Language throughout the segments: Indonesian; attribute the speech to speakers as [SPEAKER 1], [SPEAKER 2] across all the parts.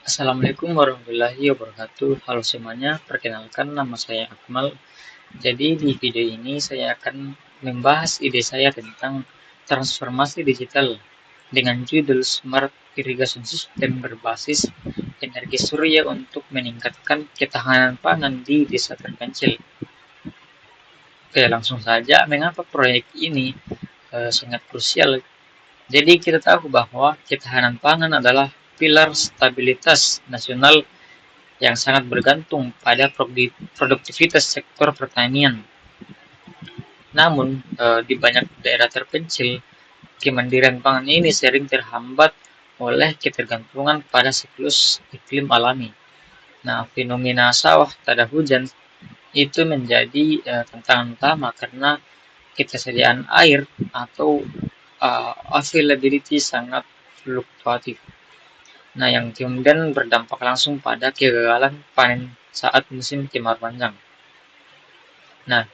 [SPEAKER 1] Assalamualaikum warahmatullahi wabarakatuh. Halo semuanya, perkenalkan nama saya Akmal. Jadi di video ini saya akan membahas ide saya tentang transformasi digital dengan judul Smart Irrigation System berbasis energi surya untuk meningkatkan ketahanan pangan di desa terpencil. Oke, langsung saja, mengapa proyek ini sangat krusial? Jadi kita tahu bahwa ketahanan pangan adalah pilar stabilitas nasional yang sangat bergantung pada produktivitas sektor pertanian. Namun, di banyak daerah terpencil, kemandirian pangan ini sering terhambat oleh ketergantungan pada siklus iklim alami. Nah, fenomena sawah tada hujan itu menjadi tantangan utama karena ketersediaan air atau availability sangat fluktuatif. Nah, yang kemudian berdampak langsung pada kegagalan panen saat musim kemarau panjang. Nah,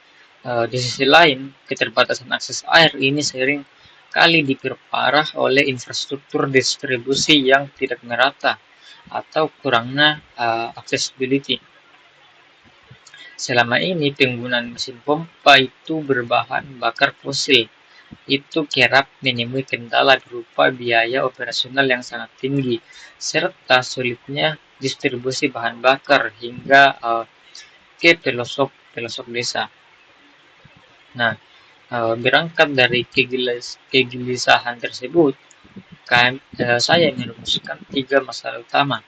[SPEAKER 1] di sisi lain, keterbatasan akses air ini sering kali diperparah oleh infrastruktur distribusi yang tidak merata atau kurangnya accessibility. Selama ini penggunaan mesin pompa itu berbahan bakar fosil itu kerap menemui kendala berupa biaya operasional yang sangat tinggi serta sulitnya distribusi bahan bakar hingga ke pelosok desa. Nah, berangkat dari kegelisahan tersebut, saya merumuskan 3 masalah utama.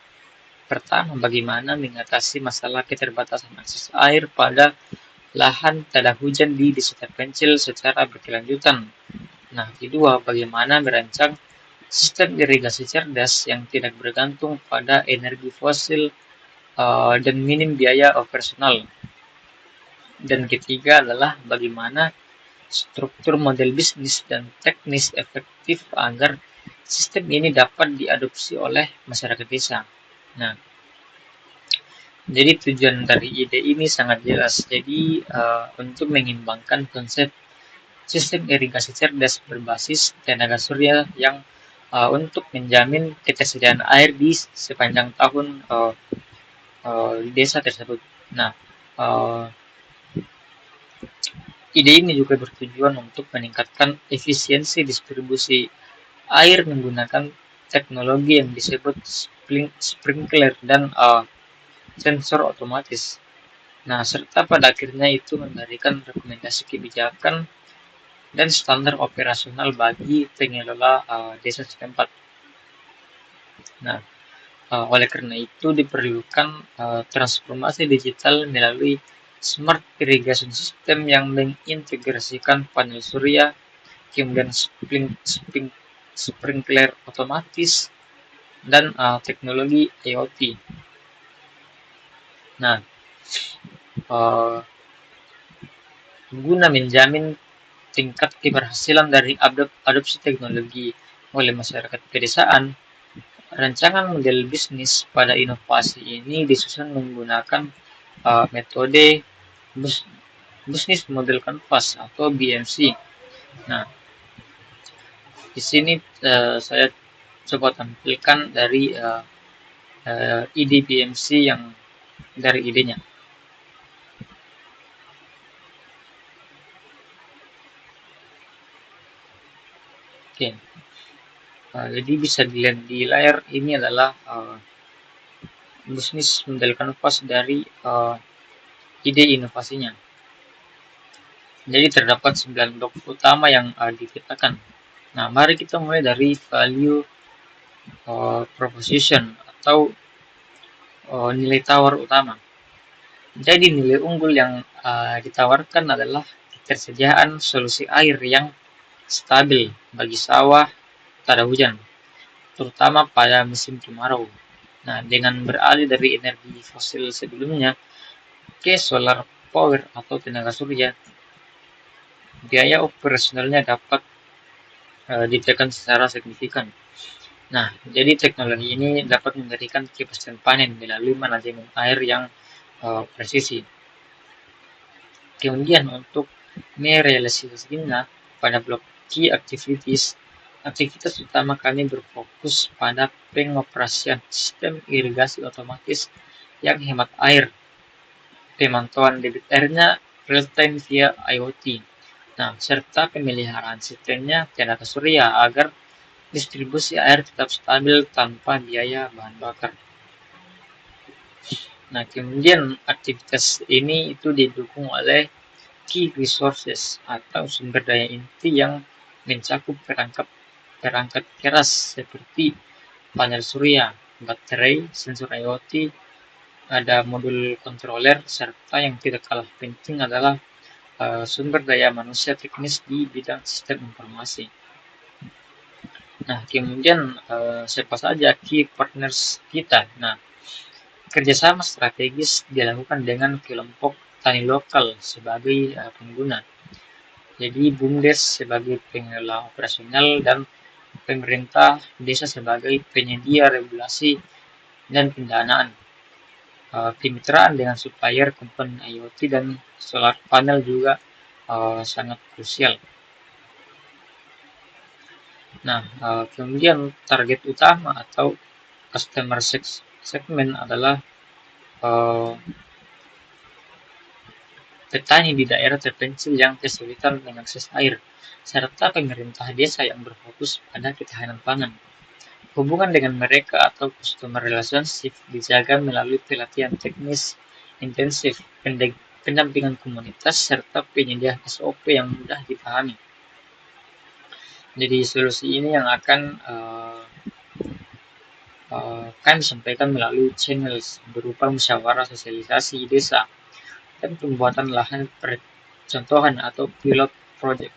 [SPEAKER 1] Pertama, bagaimana mengatasi masalah keterbatasan akses air pada lahan tada hujan di desa terpencil secara berkelanjutan. Nah, kedua, bagaimana merancang sistem irigasi cerdas yang tidak bergantung pada energi fosil dan minim biaya operasional. Dan ketiga adalah bagaimana struktur model bisnis dan teknis efektif agar sistem ini dapat diadopsi oleh masyarakat desa. Nah, jadi tujuan dari ide ini sangat jelas. Jadi untuk mengimbangkan konsep sistem irigasi cerdas berbasis tenaga surya yang untuk menjamin ketersediaan air di sepanjang tahun di desa tersebut. Nah, uh, ide ini juga bertujuan untuk meningkatkan efisiensi distribusi air menggunakan teknologi yang disebut sprinkler dan sensor otomatis. Nah, serta pada akhirnya itu memberikan rekomendasi kebijakan dan standar operasional bagi pengelola desa setempat. Nah, oleh karena itu diperlukan transformasi digital melalui smart irrigation system yang mengintegrasikan panel surya, kemudian sprinkler otomatis, dan teknologi IoT. Nah, guna menjamin tingkat keberhasilan dari adopsi teknologi oleh masyarakat pedesaan, rancangan model bisnis pada inovasi ini disusun menggunakan metode bisnis model canvas atau BMC. Nah, di sini saya coba tampilkan dari ide BMC yang dari idenya. Oke, jadi bisa dilihat di layar ini adalah bisnis model canvas dari ide inovasinya. Jadi terdapat 9 blok utama yang dipetakan. Nah, mari kita mulai dari value proposition atau nilai tawar utama. Jadi nilai unggul yang ditawarkan adalah ketersediaan solusi air yang stabil bagi sawah tada hujan, terutama pada musim kemarau. Nah, dengan beralih dari energi fosil sebelumnya ke solar power atau tenaga surya, biaya operasionalnya dapat ditekan secara signifikan. Nah, jadi teknologi ini dapat memberikan kepastian panen melalui manajemen air yang presisi. Kemudian untuk merealisasikannya pada blok key activities Aktivitas utama kami berfokus pada pengoperasian sistem irigasi otomatis yang hemat air, pemantauan debit airnya real-time via IoT, nah, serta pemeliharaan sistemnya tenaga surya agar distribusi air tetap stabil tanpa biaya bahan bakar. Nah, kemudian aktivitas ini itu didukung oleh key resources atau sumber daya inti yang mencakup perangkat keras seperti panel surya, baterai, sensor IoT, ada modul controller, serta yang tidak kalah penting adalah sumber daya manusia teknis di bidang sistem informasi. Nah, kemudian siapa saja key partners kita? Nah, kerjasama strategis dilakukan dengan kelompok tani lokal sebagai pengguna. Jadi BUMDes sebagai pengelola operasional dan pemerintah desa sebagai penyedia regulasi dan pendanaan. Kemitraan dengan supplier komponen IoT dan solar panel juga sangat krusial. Nah, kemudian target utama atau customer segment adalah petani di daerah terpencil yang kesulitan mengakses air, serta pemerintah desa yang berfokus pada ketahanan pangan. Hubungan dengan mereka atau customer relationship dijaga melalui pelatihan teknis intensif, pendampingan komunitas, serta penyediaan SOP yang mudah dipahami. Jadi solusi ini yang akan kami sampaikan melalui channel berupa musyawarah sosialisasi desa dan pembuatan lahan percontohan atau pilot project.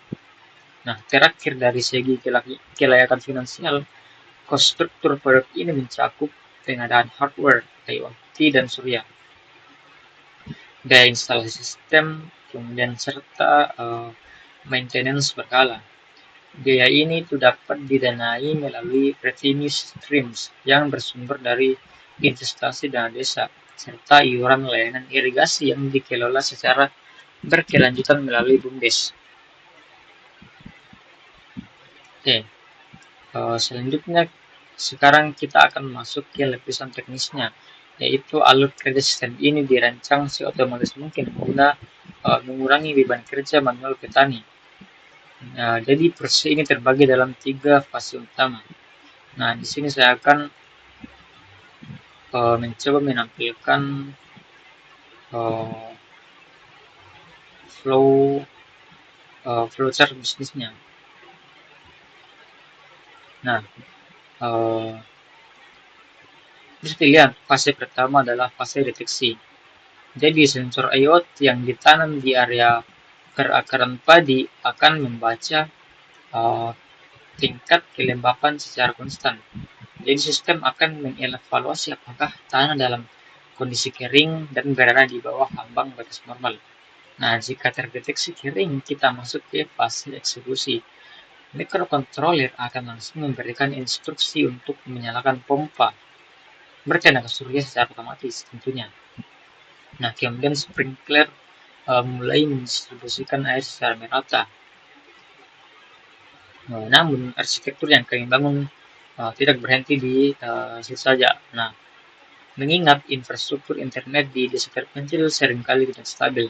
[SPEAKER 1] Nah, terakhir dari segi kelayakan finansial, cost struktur produk ini mencakup pengadaan hardware, IoT, dan surya, daya instalasi sistem, kemudian serta maintenance berkala. Biaya ini itu dapat didanai melalui revenue streams yang bersumber dari investasi dana desa, serta iuran layanan irigasi yang dikelola secara berkelanjutan melalui BUMDes. Oke, selanjutnya sekarang kita akan masuk ke lapisan teknisnya, yaitu alur kerja sistem ini dirancang seotomatis mungkin guna mengurangi beban kerja manual petani. Nah, jadi proses ini terbagi dalam 3 fase utama. Nah, di sini saya akan mencoba menampilkan flowchart bisnisnya. Nah, bisa dilihat fase pertama adalah fase deteksi. Jadi sensor IoT yang ditanam di area kerakaran padi akan membaca tingkat kelembapan secara konstan. Jadi sistem akan mengevaluasi apakah tanah dalam kondisi kering dan berada di bawah ambang batas normal. Nah, jika terdeteksi kering, kita masuk ke fase eksekusi. Microcontroller akan langsung memberikan instruksi untuk menyalakan pompa bertenaga surya secara otomatis tentunya. Nah, kemudian sprinkler mulai mendistribusikan air secara merata. Namun arsitektur yang kami bangun tidak berhenti di situ saja. Nah, mengingat infrastruktur internet di desa terpencil seringkali tidak stabil,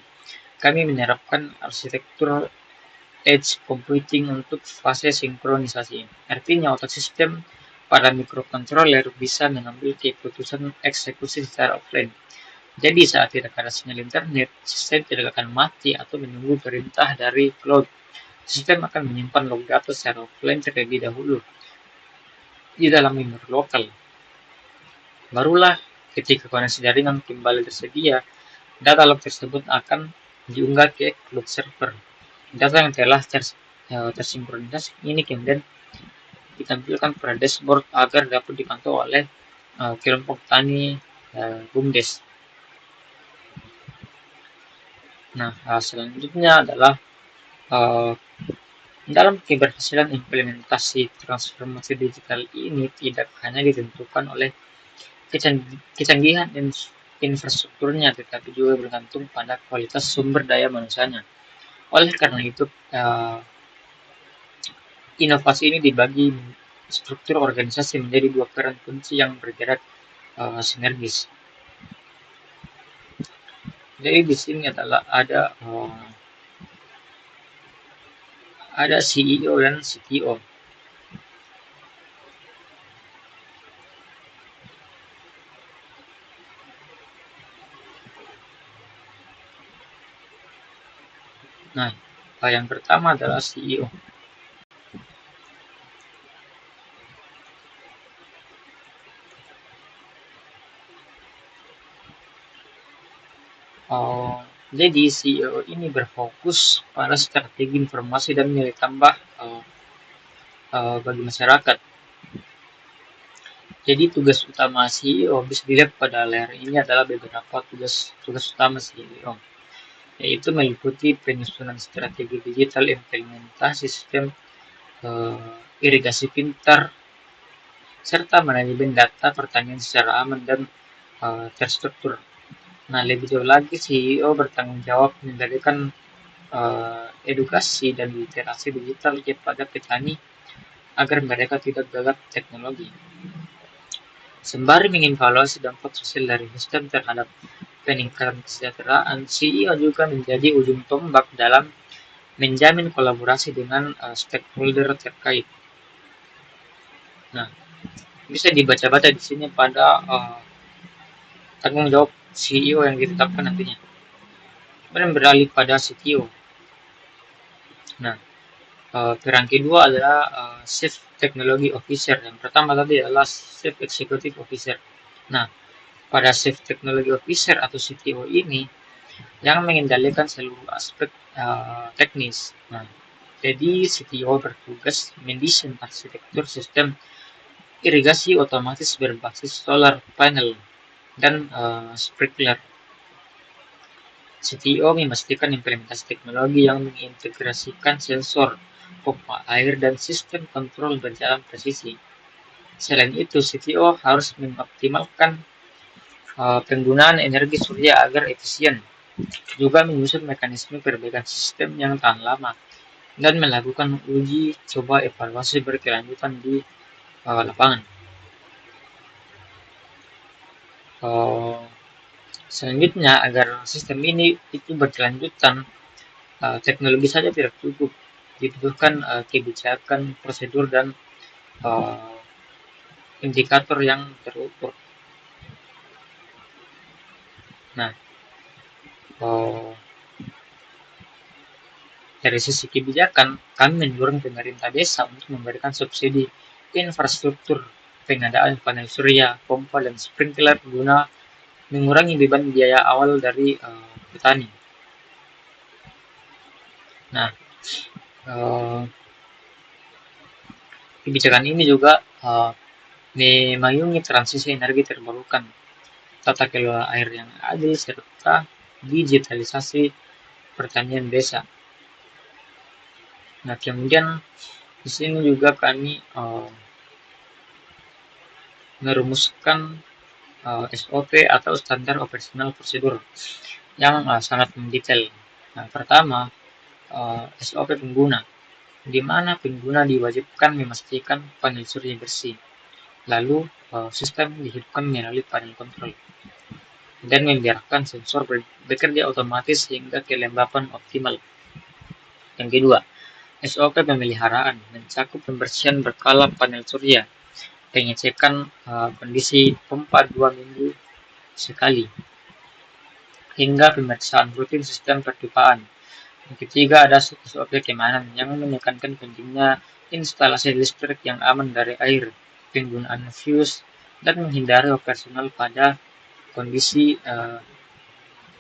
[SPEAKER 1] kami menerapkan arsitektur edge computing untuk fase sinkronisasi. Artinya otak sistem pada microcontroller bisa mengambil keputusan eksekusi secara offline. Jadi saat tidak ada sinyal internet, sistem tidak akan mati atau menunggu perintah dari cloud. Sistem akan menyimpan log data secara offline terlebih dahulu di dalam memori lokal. Barulah ketika koneksi jaringan kembali tersedia, data log tersebut akan diunggah ke cloud server. Data yang telah tersinkronisasi ini kemudian ditampilkan pada dashboard agar dapat dipantau oleh kelompok tani BUMDes. Nah, selanjutnya adalah dalam keberhasilan implementasi transformasi digital ini tidak hanya ditentukan oleh kecanggihan infrastrukturnya, tetapi juga bergantung pada kualitas sumber daya manusianya. Oleh karena itu, Inovasi ini dibagi struktur organisasi menjadi dua peran kunci yang bergerak sinergis. Jadi di sini adalah ada CEO dan CTO. Nah, yang pertama adalah CEO. Jadi CEO ini berfokus pada strategi informasi dan nilai tambah bagi masyarakat. Jadi tugas utama CEO bisa dilihat pada layar ini adalah beberapa tugas utama CEO, yaitu meliputi penyusunan strategi digital, implementasi sistem irigasi pintar, serta manajemen data pertanian secara aman dan terstruktur. Nah, lebih jauh lagi, CEO bertanggung jawab mengendalikan edukasi dan literasi digital kepada petani agar mereka tidak gagap teknologi. Sembari mengevaluasi dampak sosial dari sistem terhadap peningkatan kesejahteraan, CEO juga menjadi ujung tombak dalam menjamin kolaborasi dengan stakeholder terkait. Nah, bisa dibaca-baca di sini pada tanggung jawab CEO yang ditetapkan nantinya. Kemudian beralih pada CTO. Nah, peran kedua adalah Chief Technology Officer. Yang pertama tadi adalah Chief Executive Officer. Nah, pada Chief Technology Officer atau CTO ini yang mengendalikan seluruh aspek teknis. Nah, jadi CTO bertugas mendesain arsitektur sistem irigasi otomatis berbasis solar panel dan sprinkler. CTO memastikan implementasi teknologi yang mengintegrasikan sensor, pompa air, dan sistem kontrol berjalan presisi. Selain itu, CTO harus mengoptimalkan penggunaan energi surya agar efisien, juga menyusun mekanisme perbaikan sistem yang tahan lama, dan melakukan uji coba evaluasi berkelanjutan di lapangan. Selanjutnya, agar sistem ini itu berkelanjutan, teknologi saja tidak cukup, dibutuhkan kebijakan, prosedur, dan indikator yang terukur. Nah, dari sisi kebijakan, kami mendorong pemerintah desa untuk memberikan subsidi infrastruktur pengadaan panel surya, pompa, dan sprinkler guna mengurangi beban biaya awal dari petani. Nah, kebijakan ini juga memayungi transisi energi terbarukan, tata kelola air yang adil, serta digitalisasi pertanian desa. Nah, kemudian di sini juga kami merumuskan SOP atau standar operasional prosedur yang sangat mendetail. Nah, pertama SOP pengguna, di mana pengguna diwajibkan memastikan panel surya bersih. Lalu sistem dihidupkan melalui panel kontrol dan membiarkan sensor bekerja otomatis hingga kelembapan optimal. Yang kedua, SOP pemeliharaan mencakup pembersihan berkala panel surya, pengecekan kondisi pompa 2 minggu sekali, hingga pemeriksaan rutin sistem perpipaan. Yang ketiga, ada SOP keamanan yang menekankan pentingnya instalasi listrik yang aman dari air, penggunaan fuse, dan menghindari operasional pada kondisi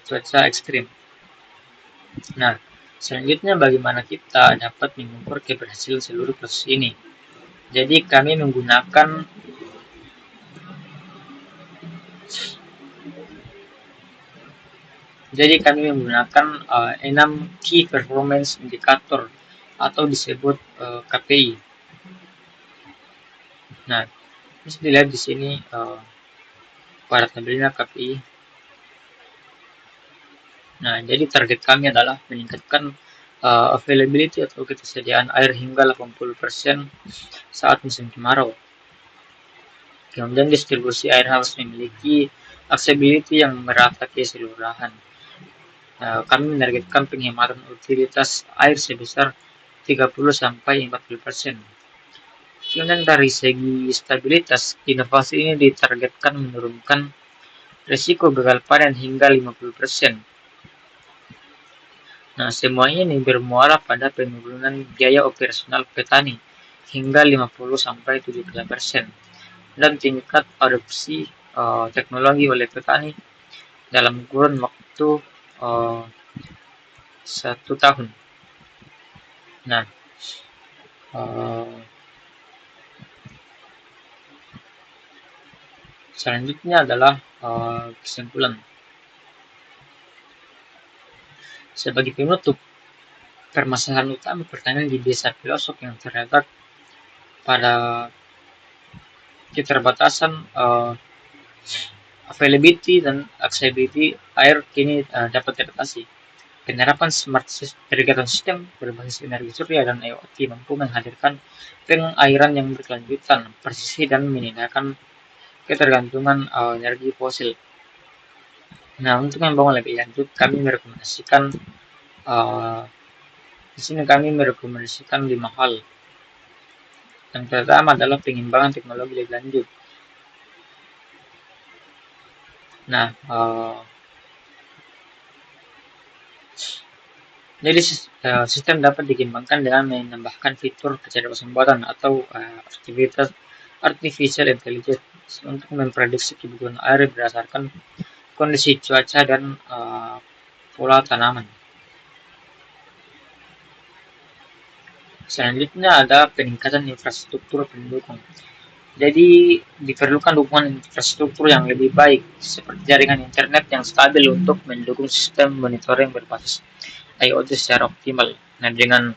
[SPEAKER 1] cuaca ekstrim. Nah, selanjutnya bagaimana kita dapat mengukur keberhasilan seluruh proses ini? Jadi kami menggunakan menggunakan 6 Key Performance Indicator atau disebut KPI. Nah, bisa dilihat di sini pada tabelnya KPI. Nah, jadi target kami adalah meningkatkan availability atau ketersediaan air hingga 80% saat musim kemarau. Kemudian distribusi air harus memiliki accessibility yang merata ke seluruh lahan. Kami menargetkan penghematan utilitas air sebesar 30-40%. Kemudian dari segi stabilitas, inovasi ini ditargetkan menurunkan risiko gagal panen hingga 50%. Nah, semua ini bermuara pada penurunan biaya operasional petani hingga 50-70% dan tingkat adopsi teknologi oleh petani dalam kurun waktu 1 tahun. Nah, selanjutnya adalah kesimpulan. Sebagai penutup, permasalahan utama pertanian di desa pelosok yang terletak pada keterbatasan availability dan accessibility air kini dapat teratasi. Penerapan smart irrigation system berbasis energi surya dan IoT mampu menghadirkan pengairan yang berkelanjutan, presisi dan menindakan ketergantungan energi fosil. Nah, untuk membangun lebih lanjut, kami merekomendasikan di sini kami merekomendasikan 5 hal. Yang pertama adalah pengembangan teknologi lebih lanjut. Nah, jadi sistem dapat dikembangkan dengan menambahkan fitur kecerdasan buatan atau aktivitas artificial intelligence untuk memprediksi kebutuhan air berdasarkan kondisi cuaca dan pola tanaman. Selanjutnya ada peningkatan infrastruktur pendukung. Jadi diperlukan dukungan infrastruktur yang lebih baik seperti jaringan internet yang stabil untuk mendukung sistem monitoring berbasis IoT secara optimal. Nah, dengan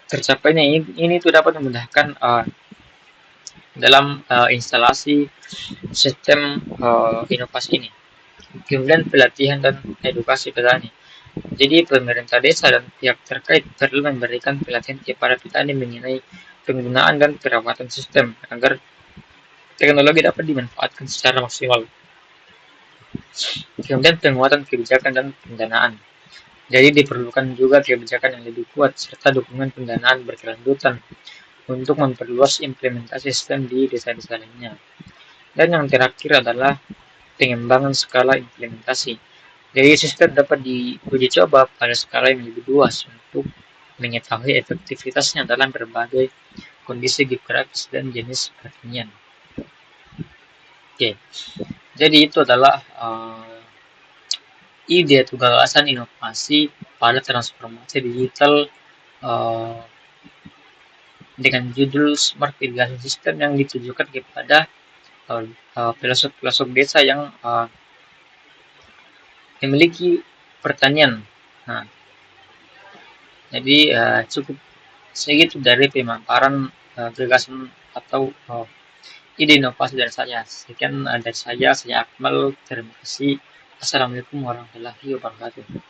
[SPEAKER 1] tercapainya ini tuh dapat memudahkan dalam instalasi sistem inovasi ini. Kemudian pelatihan dan edukasi petani. Jadi pemerintah desa dan pihak terkait perlu memberikan pelatihan kepada petani mengenai penggunaan dan perawatan sistem agar teknologi dapat dimanfaatkan secara maksimal. Kemudian penguatan kebijakan dan pendanaan. Jadi diperlukan juga kebijakan yang lebih kuat serta dukungan pendanaan berkelanjutan untuk memperluas implementasi sistem di desa-desa lainnya. Dan yang terakhir adalah pengembangan skala implementasi. Jadi sistem dapat diuji coba pada skala yang lebih luas untuk mengetahui efektivitasnya dalam berbagai kondisi geografis dan jenis pertanian. Oke, jadi itu adalah ide atau gagasan inovasi pada transformasi digital dengan judul Smart Irrigation System yang ditujukan kepada pelosok-pelosok desa yang memiliki pertanian. Nah, jadi cukup segitu dari pemaparan gagasan atau ide inovasi dari saya. Sekian dari saya Akmal. Terima kasih. Assalamualaikum warahmatullahi wabarakatuh.